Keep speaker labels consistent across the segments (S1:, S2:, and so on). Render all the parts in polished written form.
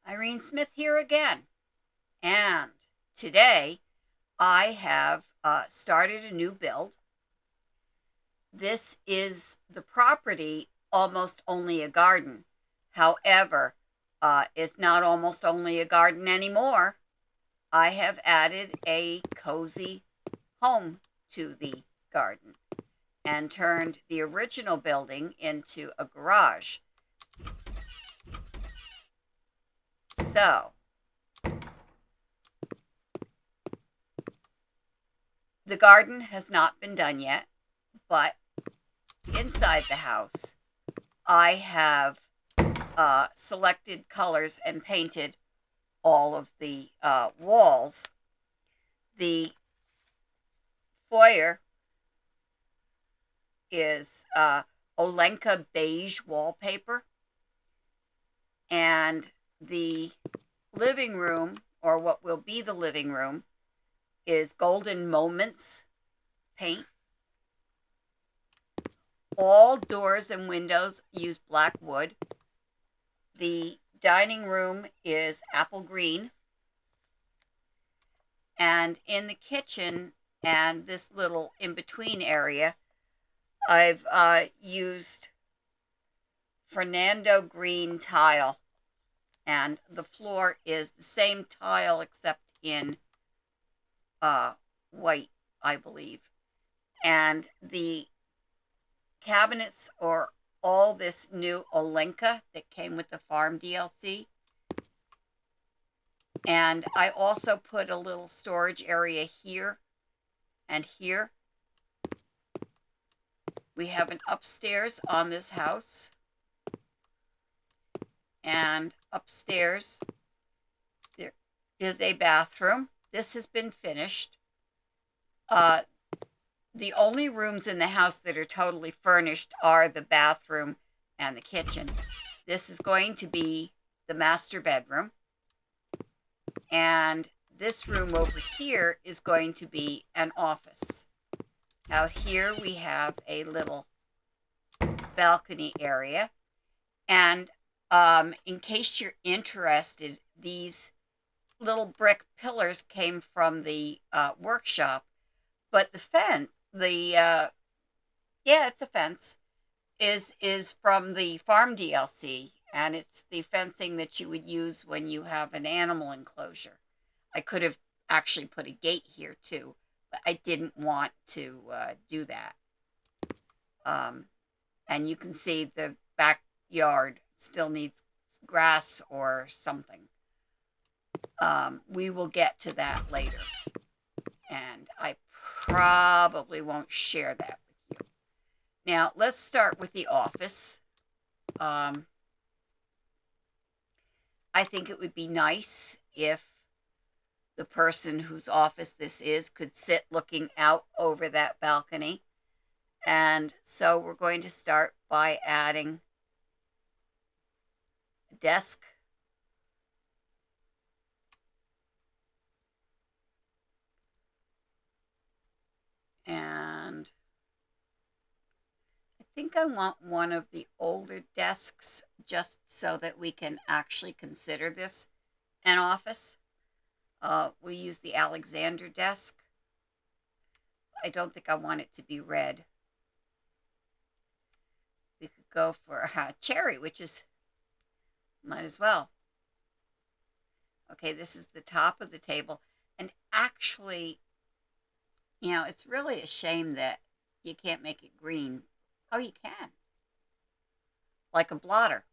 S1: Irene Smith here again. And today I have started a new build. This is the property Almost Only a Garden. However, it's not almost only a garden anymore. I have added a cozy home to the garden and turned the original building into a garage. So, the garden has not been done yet, but inside the house, I have selected colors and painted all of the walls. The foyer is Olenka beige wallpaper, and the living room, or what will be the living room, is Golden Moments paint. All doors and windows use black wood. The dining room is apple green. And in the kitchen and this little in-between area, I've used Fernando green tile. And the floor is the same tile except in white, I believe. And the cabinets are all this new Olenka that came with the farm DLC. And I also put a little storage area here and here. We have an upstairs on this house. And upstairs there is a bathroom. This has been finished. The only rooms in the house that are totally furnished are the bathroom and the kitchen. This is going to be the master bedroom. And this room over here is going to be an office. Out here we have a little balcony area. And in case you're interested, these little brick pillars came from the workshop. But the fence, it's a fence, is from the farm DLC, and it's the fencing that you would use when you have an animal enclosure. I could have actually put a gate here too, but I didn't want to do that. And you can see the backyard still needs grass or something. We will get to that later, and I probably won't share that with you. Now, let's start with the office. I think it would be nice if the person whose office this is could sit looking out over that balcony. And so we're going to start by adding a desk. And I think I want one of the older desks just so that we can actually consider this an office. We use the Alexander desk. I don't think I want it to be red. We could go for cherry, which is, might as well. Okay, this is the top of the table. And actually, it's really a shame that you can't make it green. Oh, you can. Like a blotter.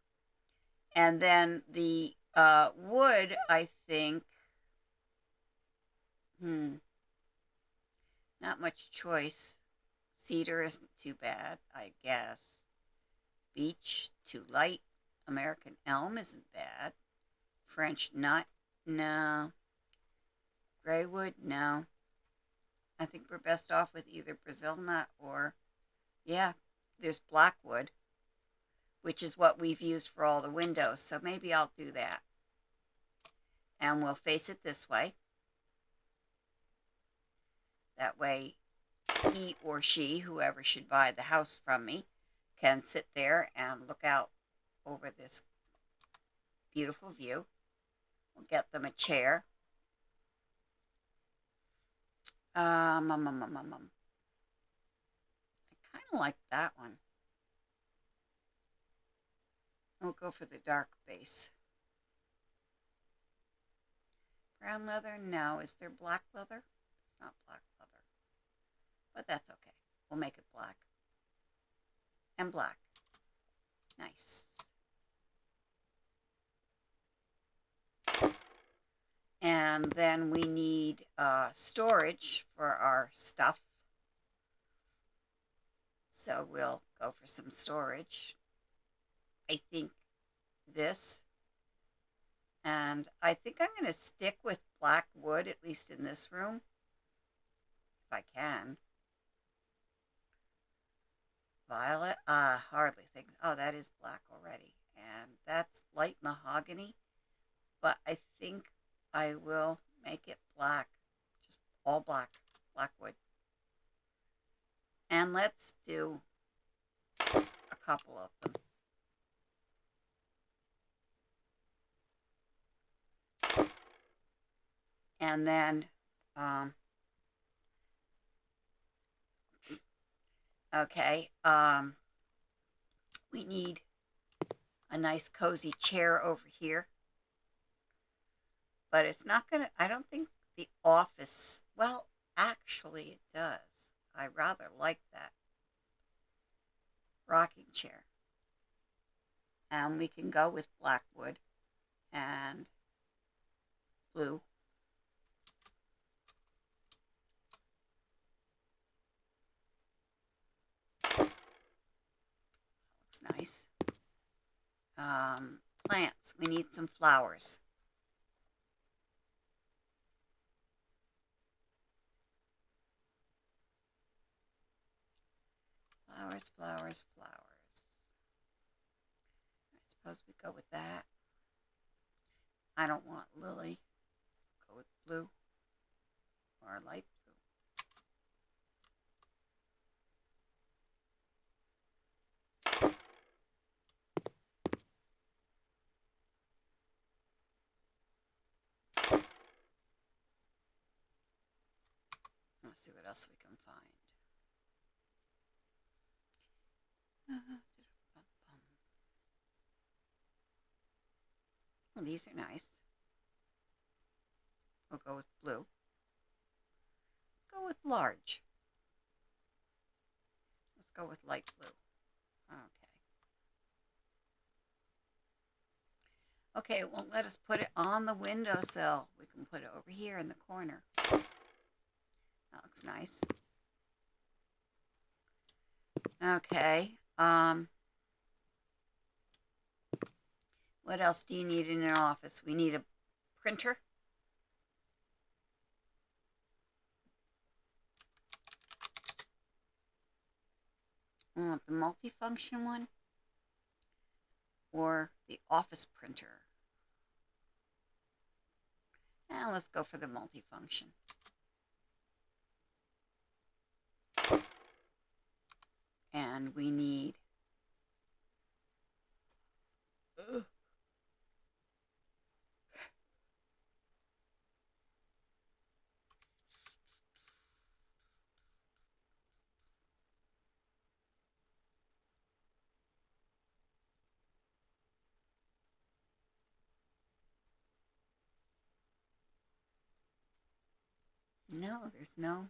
S1: And then the wood, I think, not much choice. Cedar isn't too bad, I guess. Beech, too light. American elm isn't bad. French nut, no. Gray wood, no. I think we're best off with either Brazil nut or, there's blackwood, which is what we've used for all the windows. So maybe I'll do that. And we'll face it this way. That way, he or she, whoever should buy the house from me, can sit there and look out over this beautiful view. We'll get them a chair. Um, um, um, um, um, um. I kind of like that one. We'll go for the dark base. Brown leather? No. Is there black leather? It's not black leather. But that's okay. We'll make it black. And black. Nice. And then we need storage for our stuff. So we'll go for some storage. I think this. And I think I'm going to stick with black wood, at least in this room, if I can. Violet? Hardly think. Oh, that is black already. And that's light mahogany. But I think I will make it black. Just all black. Black wood. And let's do a couple of them. And then, okay, we need a nice cozy chair over here. But it's not going to, I don't think the office, well, actually it does. I rather like that rocking chair. And we can go with black wood and blue. Looks nice. Plants. We need some flowers. Flowers, flowers, flowers. I suppose we go with that. I don't want lily. Go with blue or light blue. Let's see what else we can find. Well, these are nice. We'll go with blue. Let's go with large. Let's go with light blue. Okay. Okay, it won't let us put it on the windowsill. We can put it over here in the corner. That looks nice. Okay. What else do you need in an office? We need a printer. The multifunction one or the office printer? And let's go for the multifunction. And we need no, there's no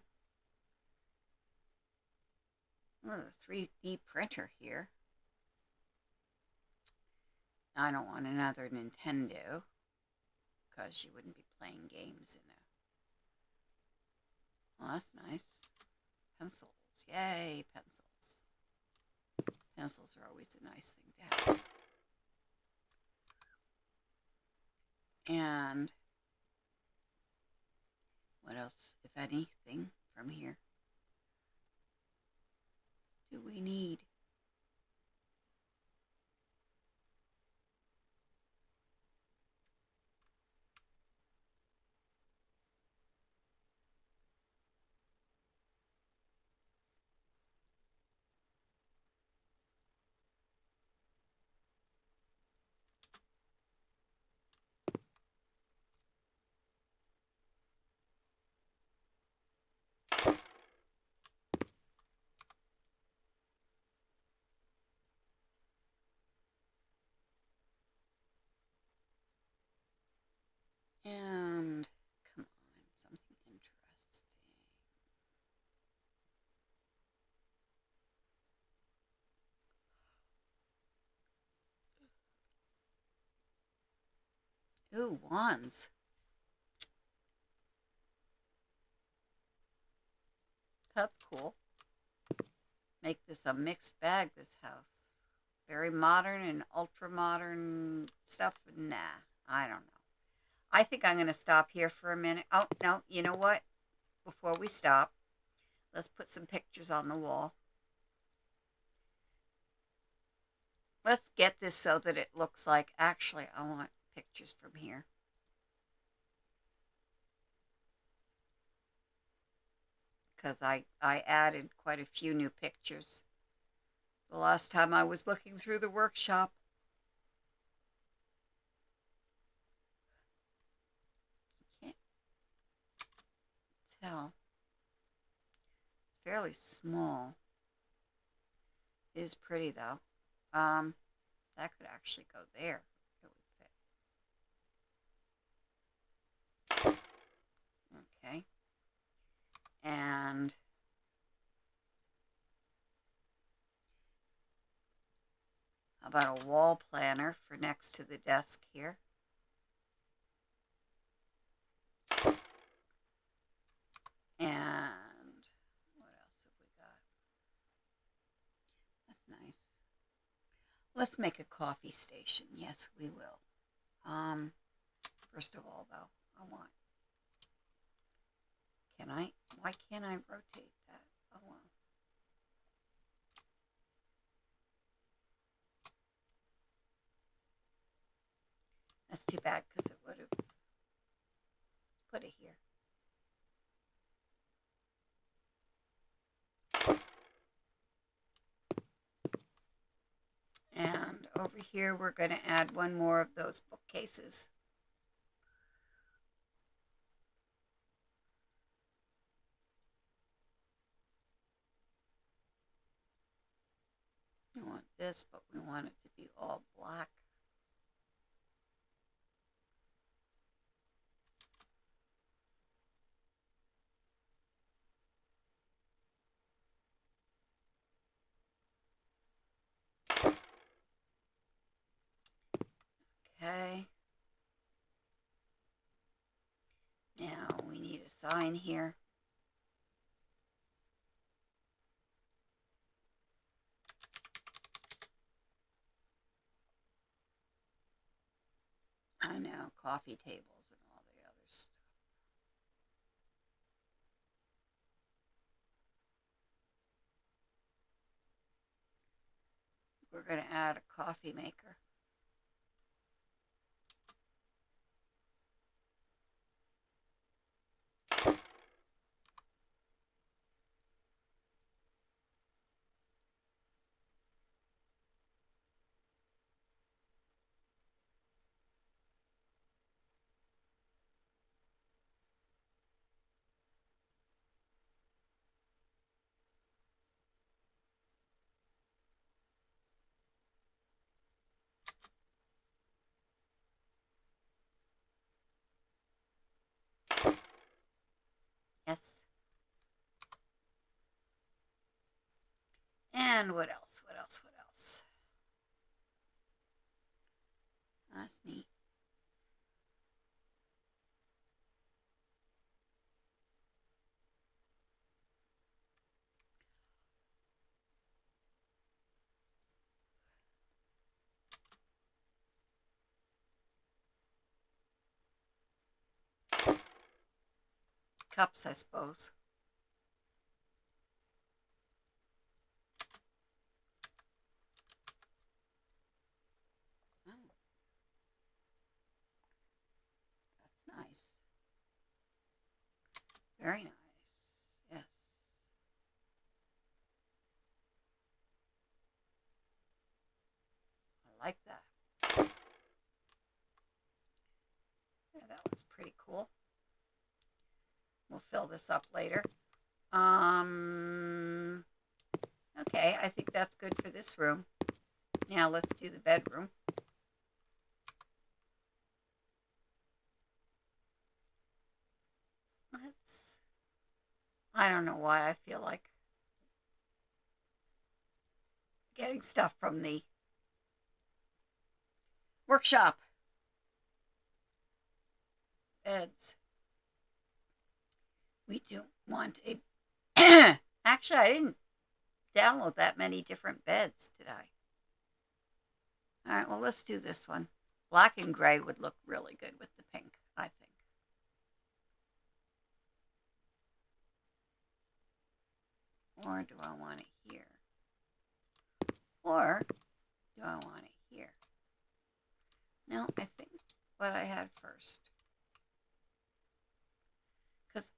S1: 3D printer here. I don't want another Nintendo because you wouldn't be playing games in it. Well, that's nice. Pencils. Yay, pencils. Pencils are always a nice thing to have. And what else, if anything, from here do we need? Ooh, wands. That's cool. Make this a mixed bag, this house. Very modern and ultra modern stuff. Nah, I don't know. I think I'm going to stop here for a minute. Oh, no, you know what? Before we stop, let's put some pictures on the wall. Let's get this so that it looks like, actually, I want pictures from here. Because I added quite a few new pictures the last time I was looking through the workshop. Can't tell. It's fairly small. It is pretty though. That could actually go there. It would fit. Okay. And how about a wall planner for next to the desk here? And what else have we got? That's nice. Let's make a coffee station. Yes, we will. First of all, though, I want. Can I? Why can't I rotate that? Oh well. That's too bad because it would have put it here. And over here, we're going to add one more of those bookcases. We want this, but we want it to be all black. Okay. Now we need a sign here. I know, coffee tables and all the other stuff. We're going to add a coffee maker. Yes. And what else? What else? What else? That's neat. Cups, I suppose. Oh, that's nice. Very nice. Yes. I like that. Yeah, that one's pretty cool. We'll fill this up later. Okay, I think that's good for this room. Now let's do the bedroom. I don't know why I feel like getting stuff from the workshop. beds. We do want a. Actually, I didn't download that many different beds, did I? All right, well, let's do this one. Black and gray would look really good with the pink, I think. Or do I want it here? Or do I want it here? No, I think what I had first. Because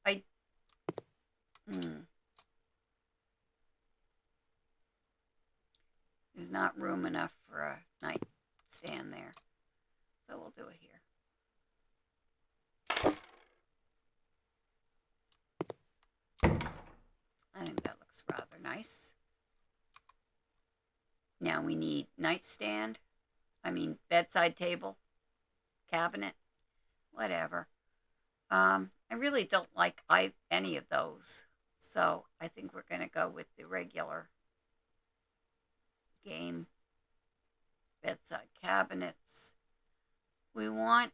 S1: there's not room enough for a nightstand there. So we'll do it here. I think that looks rather nice. Now we need bedside table, cabinet, whatever. I really don't like any of those. So I think we're going to go with the regular game bedside cabinets. We want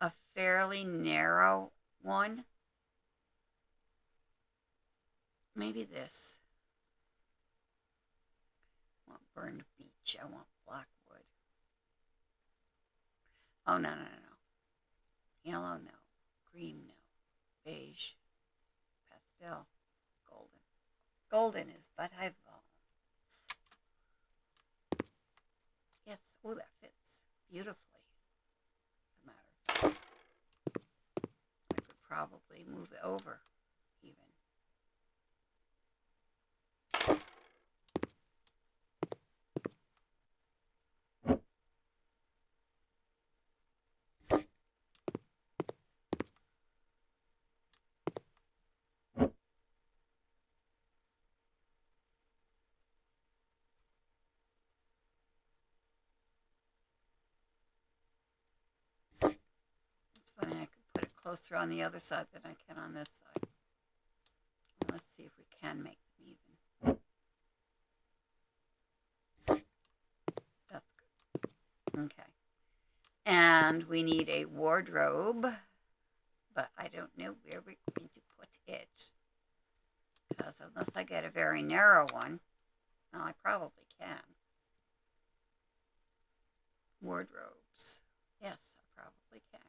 S1: a fairly narrow one. Maybe this. I want burned beech. I want blackwood. Oh, no. Yellow, no. Green, no. Beige. Pastel. Golden. Golden is, but I've... Yes, oh, that fits beautifully. Doesn't matter. I could probably move it over even. Funny, I could put it closer on the other side than I can on this side. Well, let's see if we can make them even. That's good. Okay. And we need a wardrobe, but I don't know where we're going to put it. Because unless I get a very narrow one, well, I probably can. Wardrobes. Yes, I probably can.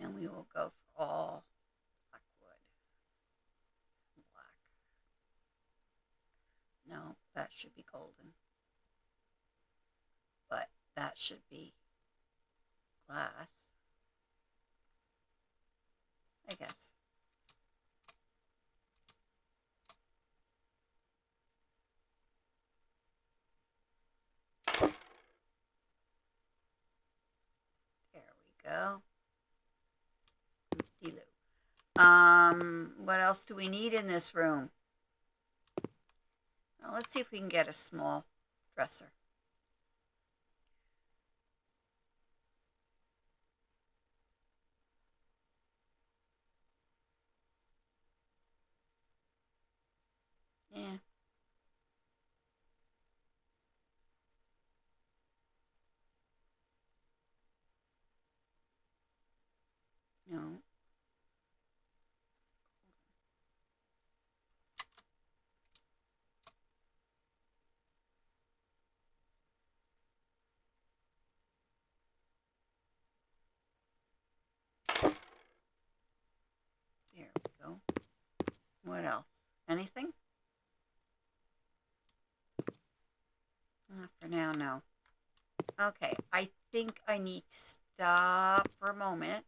S1: And we will go for all blackwood. Black. No, that should be golden. But that should be glass. I guess. There we go. What else do we need in this room? Well, let's see if we can get a small dresser. Yeah. No. There we go. What else? Anything? For now, no. Okay, I think I need to stop for a moment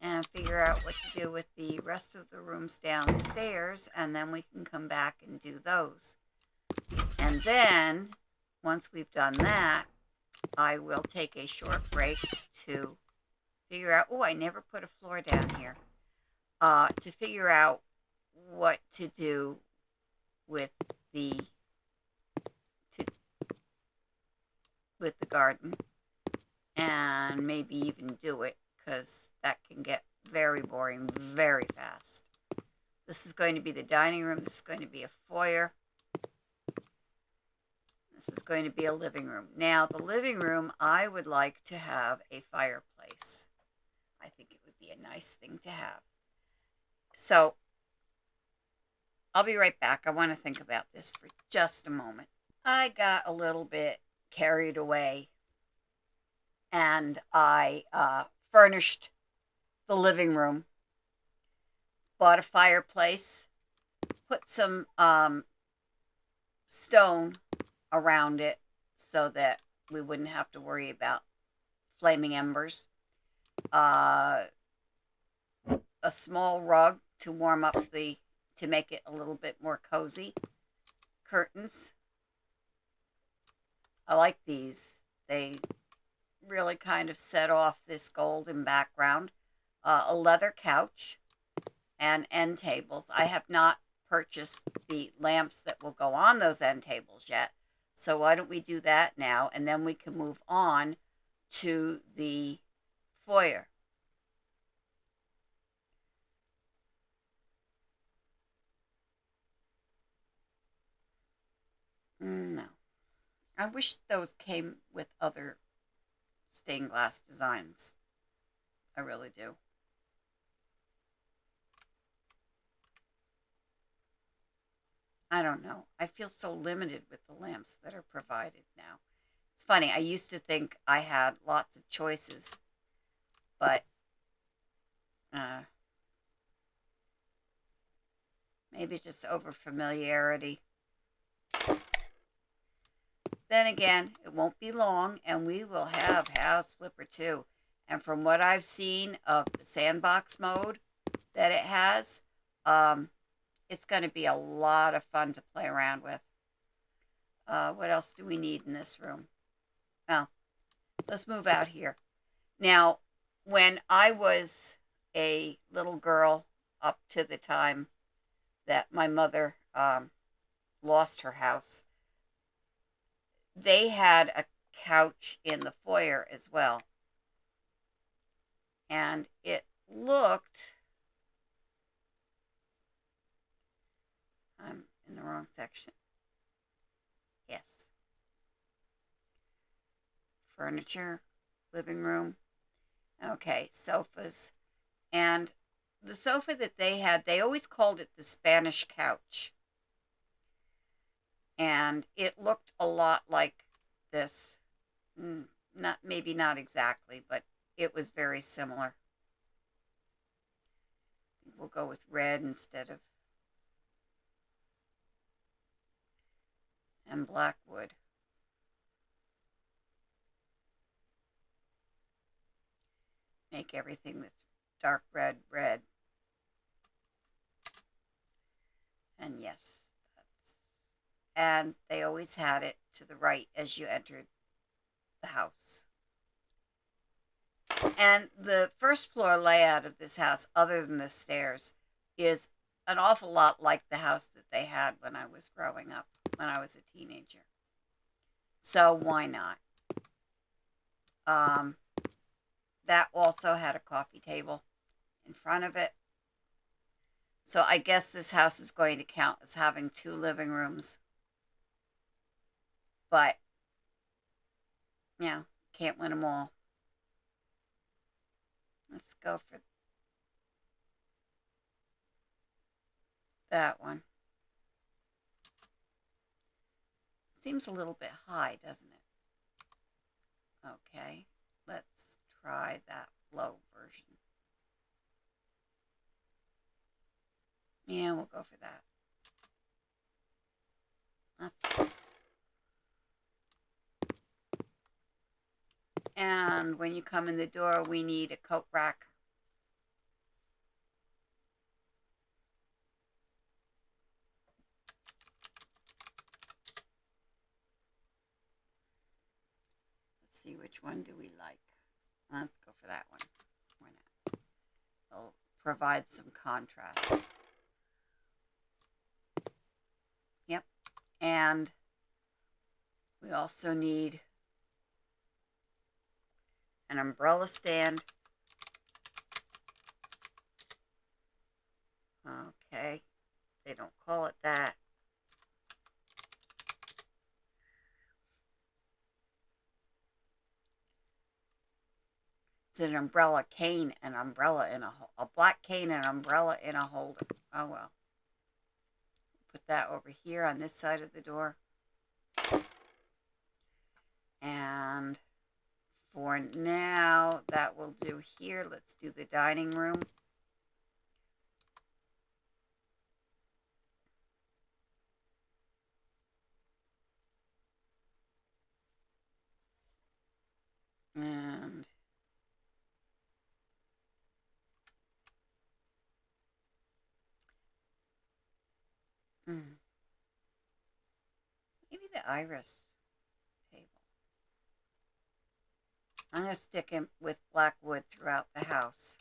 S1: and figure out what to do with the rest of the rooms downstairs, and then we can come back and do those. And then, once we've done that, I will take a short break to figure out, oh, I never put a floor down here, to figure out what to do with the garden, and maybe even do it, because that can get very boring very fast. This is going to be the dining room. This is going to be a foyer. This is going to be a living room. Now, the living room, I would like to have a fireplace. I think it would be a nice thing to have. So, I'll be right back. I want to think about this for just a moment. I got a little bit carried away and I furnished the living room, bought a fireplace, put some stone around it so that we wouldn't have to worry about flaming embers. A small rug to warm up to make it a little bit more cozy. Curtains. I like these. They really kind of set off this golden background. A leather couch and end tables. I have not purchased the lamps that will go on those end tables yet. So why don't we do that now, and then we can move on to the foyer. No. I wish those came with other stained glass designs. I really do. I don't know. I feel so limited with the lamps that are provided now. It's funny. I used to think I had lots of choices, but uh, maybe just over familiarity. Then again, it won't be long, and we will have House Flipper 2. And from what I've seen of the sandbox mode that it has, it's going to be a lot of fun to play around with. What else do we need in this room? Well, let's move out here. Now, when I was a little girl, up to the time that my mother lost her house, they had a couch in the foyer as well. And it looked, I'm in the wrong section. Yes. Furniture, living room. Okay, sofas. And the sofa that they had, they always called it the Spanish couch. And it looked a lot like this. Not maybe not exactly, but it was very similar. We'll go with red instead of and black wood. Make everything that's dark red red. And yes, and they always had it to the right as you entered the house. And the first floor layout of this house, other than the stairs, is an awful lot like the house that they had when I was growing up, when I was a teenager. So why not? That also had a coffee table in front of it. So I guess this house is going to count as having 2 living rooms. But, yeah, can't win them all. Let's go for that one. Seems a little bit high, doesn't it? Okay, let's try that low version. Yeah, we'll go for that. That's this. And when you come in the door, we need a coat rack. Let's see, which one do we like? Let's go for that one. Why not? It'll provide some contrast. Yep. And we also need an umbrella stand. Okay. They don't call it that. It's an umbrella cane, an umbrella in a black cane, and an umbrella in a holder. Oh well. Put that over here on this side of the door. And for now, that will do here. Let's do the dining room. And maybe the iris table. I'm going to stick it with black wood throughout the house.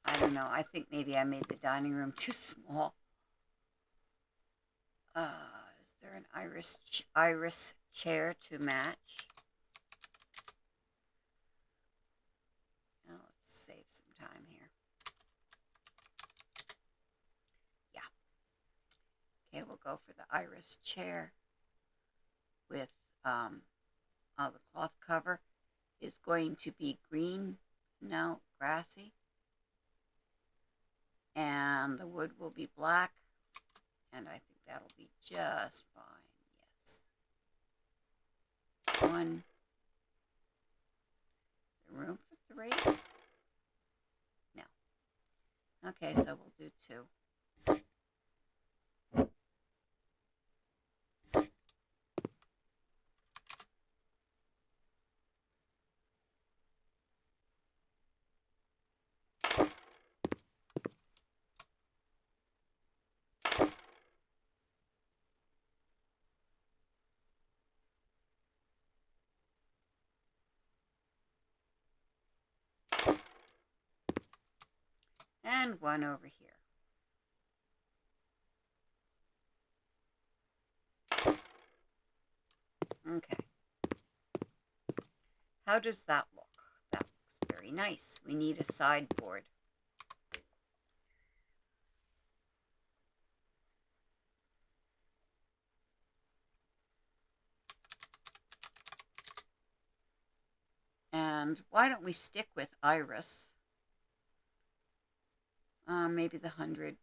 S1: I don't know. I think maybe I made the dining room too small. Is there an iris chair to match? Now let's save some time here. Yeah. Okay, we'll go for the iris chair with the cloth cover is going to be green, no, grassy. And the wood will be black. And I think that'll be just fine. Yes. One. Is there room for three? No. Okay, so we'll do two. And one over here. Okay. How does that look? That looks very nice. We need a sideboard. And why don't we stick with iris? Maybe the 100.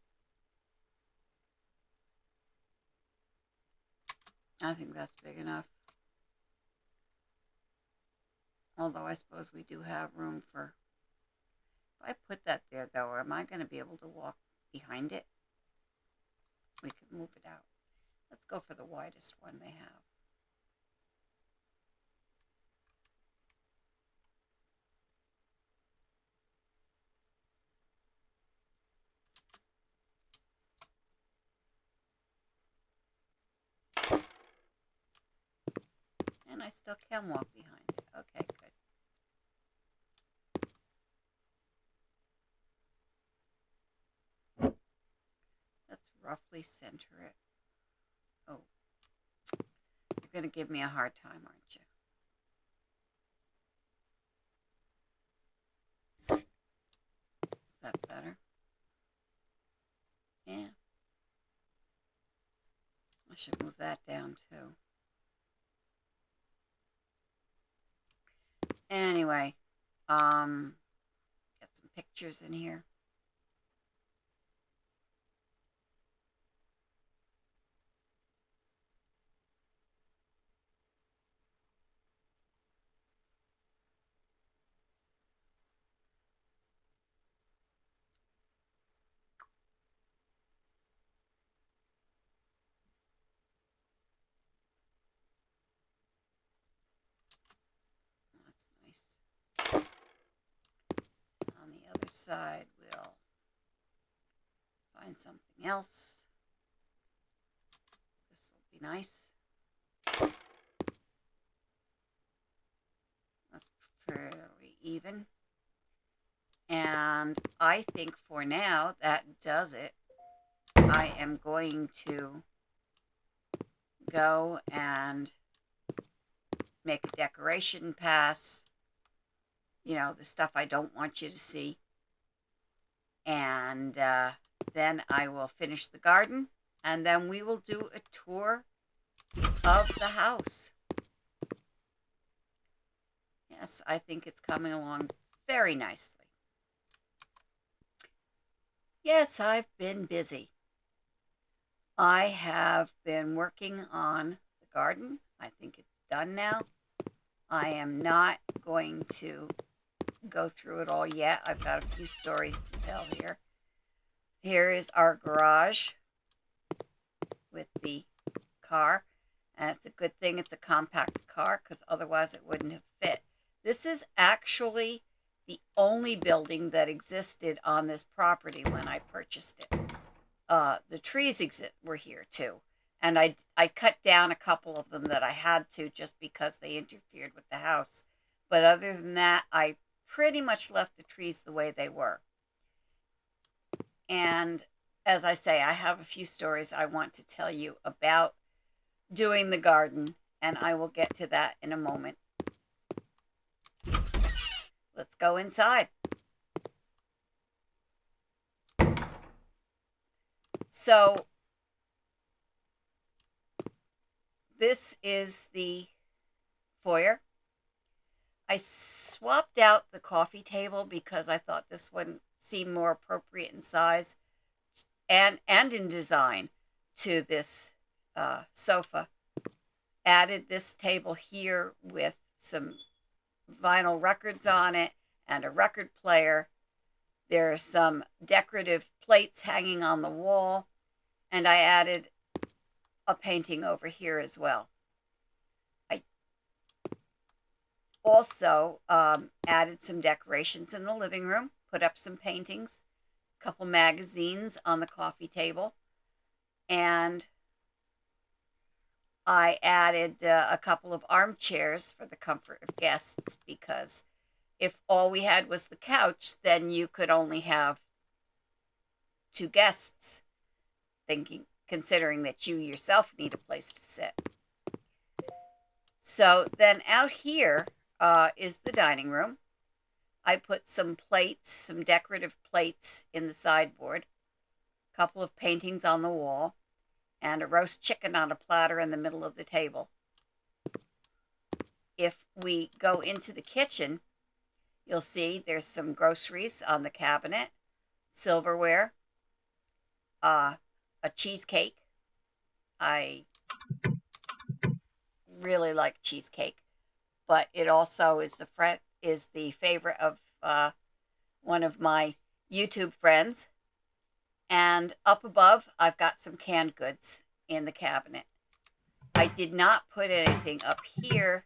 S1: I think that's big enough. Although I suppose we do have room for... If I put that there, though, am I going to be able to walk behind it? We could move it out. Let's go for the widest one they have. And I still can walk behind it. Okay, good. Let's roughly center it. Oh, you're going to give me a hard time, aren't you? Is that better? Yeah. I should move that down too. Anyway, get some pictures in here. That's nice. On the other side, we'll find something else. This will be nice. That's fairly even. And I think for now that does it. I am going to go and make a decoration pass. You know, the stuff I don't want you to see. And then I will finish the garden and then we will do a tour of the house. Yes, I think it's coming along very nicely. Yes, I've been busy. I have been working on the garden. I think it's done now. I am not going to go through it all yet. I've got a few stories to tell here. Here is our garage with the car, and it's a good thing it's a compact car because otherwise it wouldn't have fit. This is actually the only building that existed on this property when I purchased it. The trees were here too, and I cut down a couple of them that I had to just because they interfered with the house. But other than that, I pretty much left the trees the way they were. And as I say, I have a few stories I want to tell you about doing the garden, and I will get to that in a moment. Let's go inside. So this is the foyer. I swapped out the coffee table because I thought this one seemed more appropriate in size and in design to this sofa. Added this table here with some vinyl records on it and a record player. There are some decorative plates hanging on the wall, and I added a painting over here as well. I also added some decorations in the living room, put up some paintings, a couple magazines on the coffee table, and I added a couple of armchairs for the comfort of guests because if all we had was the couch, then you could only have two guests, considering that you yourself need a place to sit. So then out here is the dining room. I put some plates, some decorative plates in the sideboard, a couple of paintings on the wall, and a roast chicken on a platter in the middle of the table. If we go into the kitchen, you'll see there's some groceries on the cabinet, silverware, a cheesecake. I really like cheesecake, but it also is the favorite of one of my YouTube friends. And up above, I've got some canned goods in the cabinet. I did not put anything up here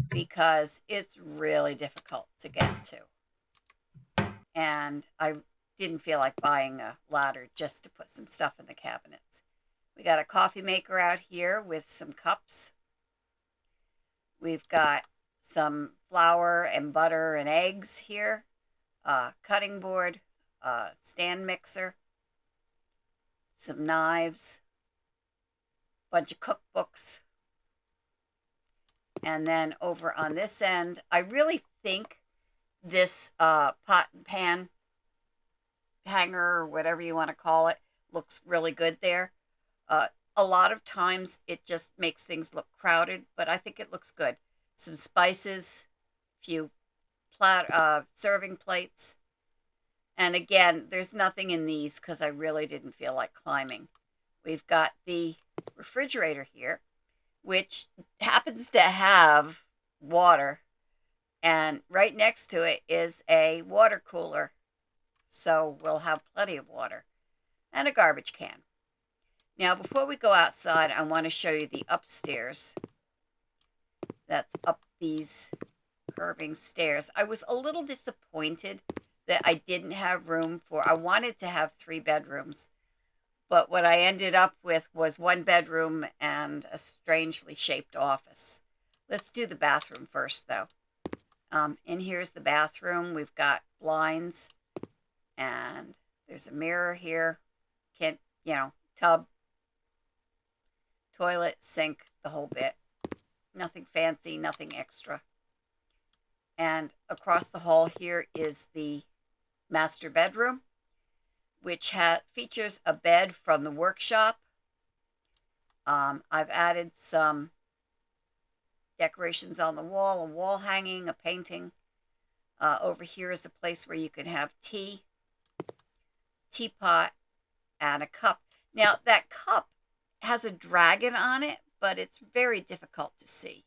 S1: because it's really difficult to get to. And I didn't feel like buying a ladder just to put some stuff in the cabinets. We got a coffee maker out here with some cups. We've got some flour and butter and eggs here, a cutting board, a stand mixer, some knives, a bunch of cookbooks. And then over on this end, I really think this pot and pan hanger, or whatever you want to call it, looks really good there. A lot of times it just makes things look crowded, but I think it looks good. Some spices, a few serving plates. And again, there's nothing in these because I really didn't feel like climbing. We've got the refrigerator here, which happens to have water. And right next to it is a water cooler. So we'll have plenty of water. And a garbage can. Now, before we go outside, I want to show you the upstairs. That's up these curving stairs. I was a little disappointed that I didn't have room I wanted to have 3 bedrooms, but what I ended up with was 1 bedroom and a strangely shaped office. Let's do the bathroom first, though. In here's the bathroom. We've got blinds, and there's a mirror here. Tub, toilet, sink, the whole bit. Nothing fancy, nothing extra. And across the hall here is the master bedroom, which features a bed from the workshop, I've added some decorations on the wall, a wall hanging, a painting. Over here is a place where you can have tea, teapot, and a cup. Now, that cup has a dragon on it, but it's very difficult to see.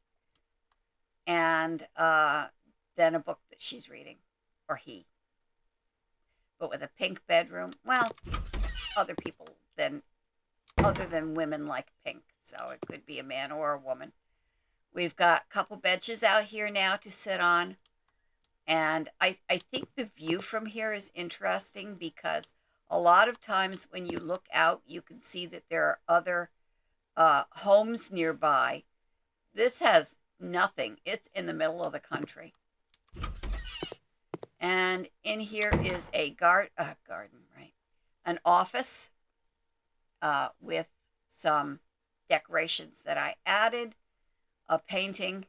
S1: And then a book that she's reading, or he. But with a pink bedroom, well, other people than other than women like pink, so it could be a man or a woman. We've got a couple benches out here now to sit on. And I think the view from here is interesting because a lot of times when you look out, you can see that there are other homes nearby. This has nothing, it's in the middle of the country. And in here is a garden, right? An office with some decorations that I added, a painting,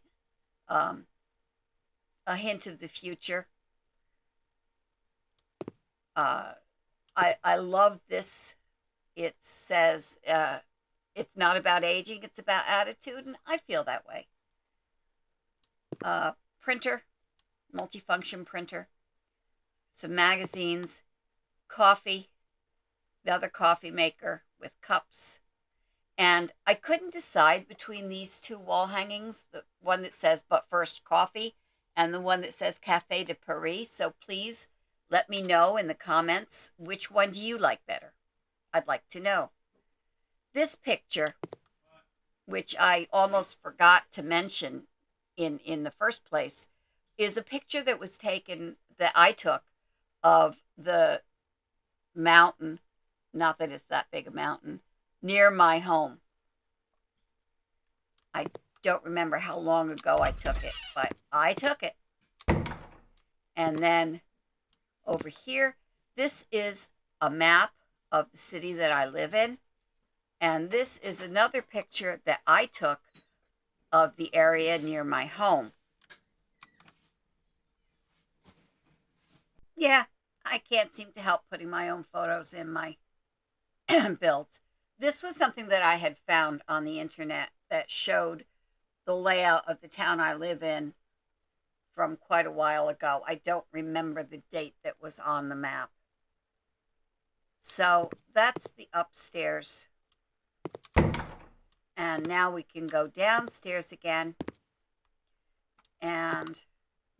S1: um, a hint of the future. I love this. It says it's not about aging, it's about attitude, and I feel that way. Printer, multifunction printer, some magazines, coffee, the other coffee maker with cups. And I couldn't decide between these two wall hangings, the one that says "But First Coffee" and the one that says "Café de Paris." So please let me know in the comments, which one do you like better? I'd like to know. This picture, which I almost forgot to mention in the first place, is a picture that was taken, that I took, of the mountain, not that it's that big a mountain, near my home. I don't remember how long ago I took it, but I took it. And then over here, this is a map of the city that I live in. And this is another picture that I took of the area near my home. Yeah, I can't seem to help putting my own photos in my builds. This was something that I had found on the internet that showed the layout of the town I live in from quite a while ago. I don't remember the date that was on the map. So that's the upstairs. And now we can go downstairs again and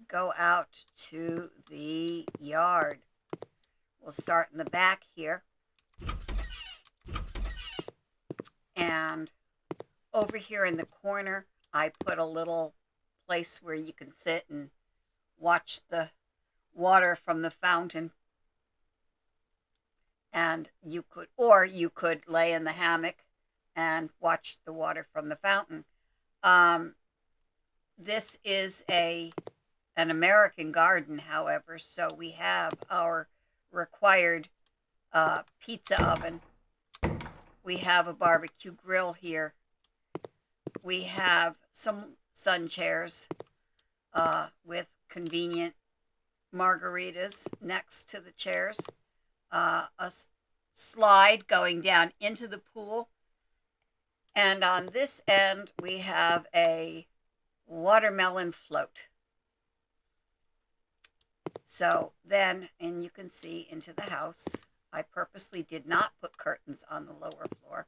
S1: go out to the yard. We'll start in the back here. And over here in the corner, I put a little place where you can sit and watch the water from the fountain. And you could lay in the hammock and watch the water from the fountain. This is an American garden, however, so we have our required pizza oven. We have a barbecue grill here. We have some sun chairs with convenient margaritas next to the chairs. A slide going down into the pool. And on this end, we have a watermelon float. So then, and you can see into the house. I purposely did not put curtains on the lower floor.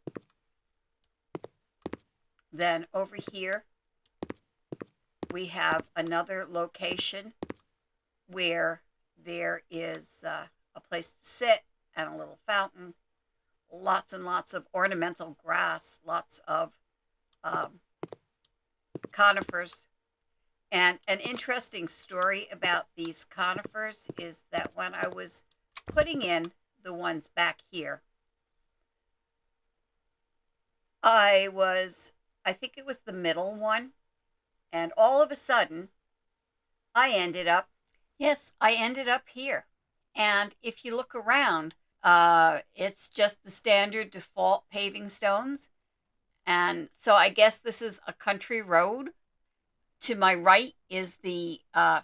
S1: Then over here, we have another location where there is a place to sit and a little fountain, lots and lots of ornamental grass, lots of conifers. And an interesting story about these conifers is that when I was putting in the ones back here, I think it was the middle one, and all of a sudden, I ended up here. And if you look around, it's just the standard default paving stones. And so I guess this is a country road. To my right is the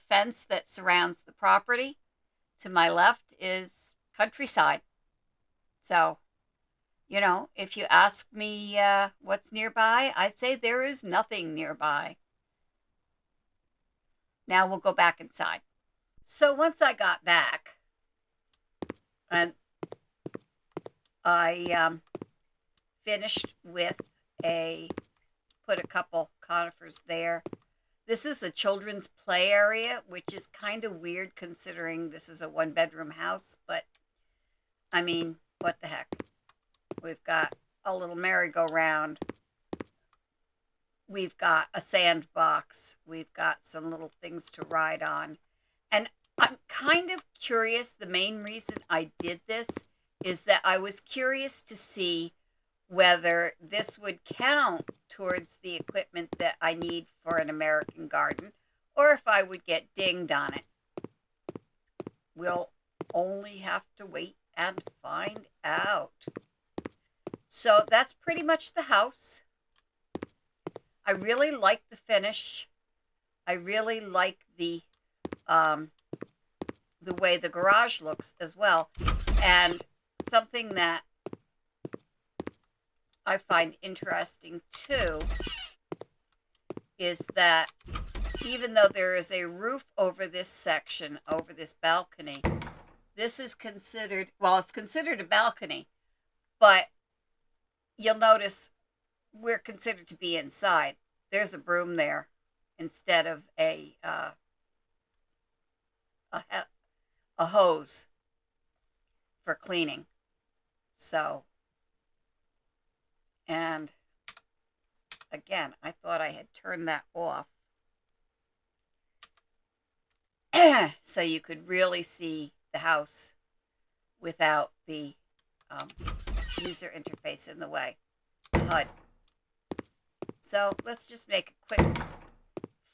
S1: fence that surrounds the property. To my left is countryside. So, If you ask me what's nearby, I'd say there is nothing nearby. Now we'll go back inside. So once I got back, and I finished with put a couple conifers there. This is the children's play area, which is kind of weird considering this is a one-bedroom house, but I mean, what the heck? We've got a little merry-go-round. We've got a sandbox. We've got some little things to ride on. And I'm kind of curious. The main reason I did this is that I was curious to see whether this would count towards the equipment that I need for an American garden or if I would get dinged on it. We'll only have to wait and find out. So that's pretty much the house. I really like the finish. I really like the way the garage looks as well. And something that I find interesting too is that even though there is a roof over this section, over this balcony, this is considered, well, it's considered a balcony, but you'll notice we're considered to be inside. There's a broom there instead of a hose for cleaning. So, and again, I thought I had turned that off so you could really see the house without the user interface in the way, the HUD. So let's just make a quick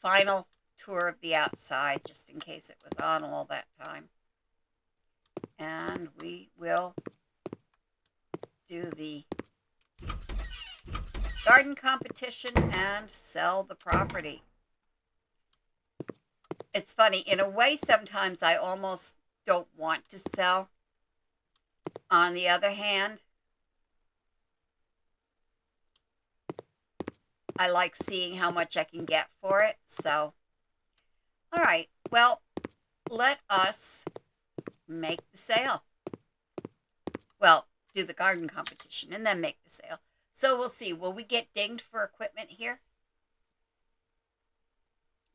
S1: final tour of the outside just in case it was on all that time. And we will do the garden competition and sell the property. It's funny, in a way, sometimes I almost don't want to sell. On the other hand, I like seeing how much I can get for it. So, all right, well, let us make the sale. Well, do the garden competition and then make the sale. So we'll see. Will we get dinged for equipment here?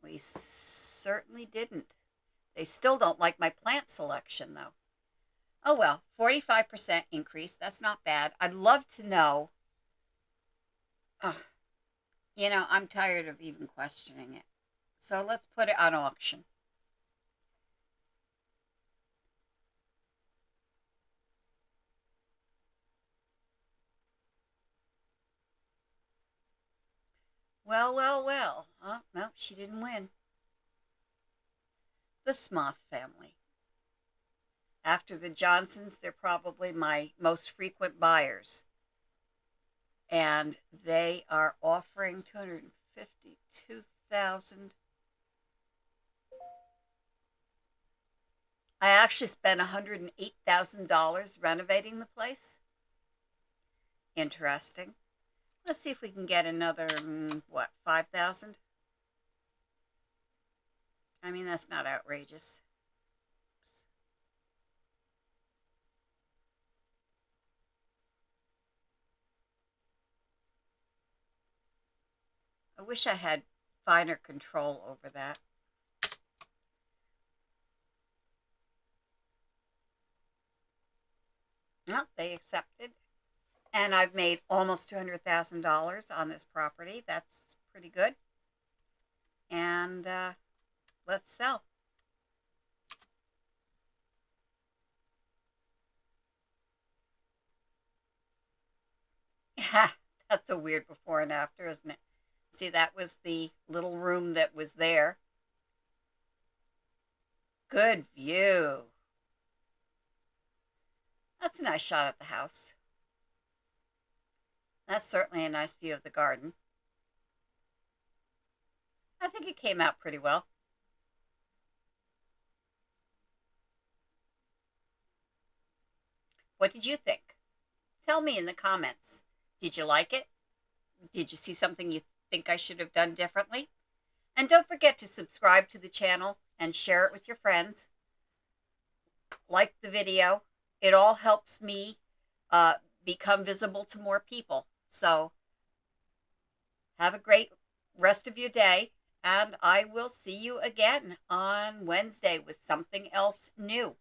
S1: We certainly didn't. They still don't like my plant selection, though. Oh, well, 45% increase. That's not bad. I'd love to know. I'm tired of even questioning it. So let's put it on auction. Well, well, well. Oh, no, she didn't win. The Smoth family. After the Johnsons, they're probably my most frequent buyers. And they are offering $252,000. I actually spent $108,000 renovating the place. Interesting. Let's see if we can get another, 5,000? I mean, that's not outrageous. Oops. I wish I had finer control over that. Well, they accepted. And I've made almost $200,000 on this property. That's pretty good. And let's sell. That's a weird before and after, isn't it? See, that was the little room that was there. Good view. That's a nice shot at the house. That's certainly a nice view of the garden. I think it came out pretty well. What did you think? Tell me in the comments. Did you like it? Did you see something you think I should have done differently? And don't forget to subscribe to the channel and share it with your friends. Like the video. It all helps me become visible to more people. So have a great rest of your day, and I will see you again on Wednesday with something else new.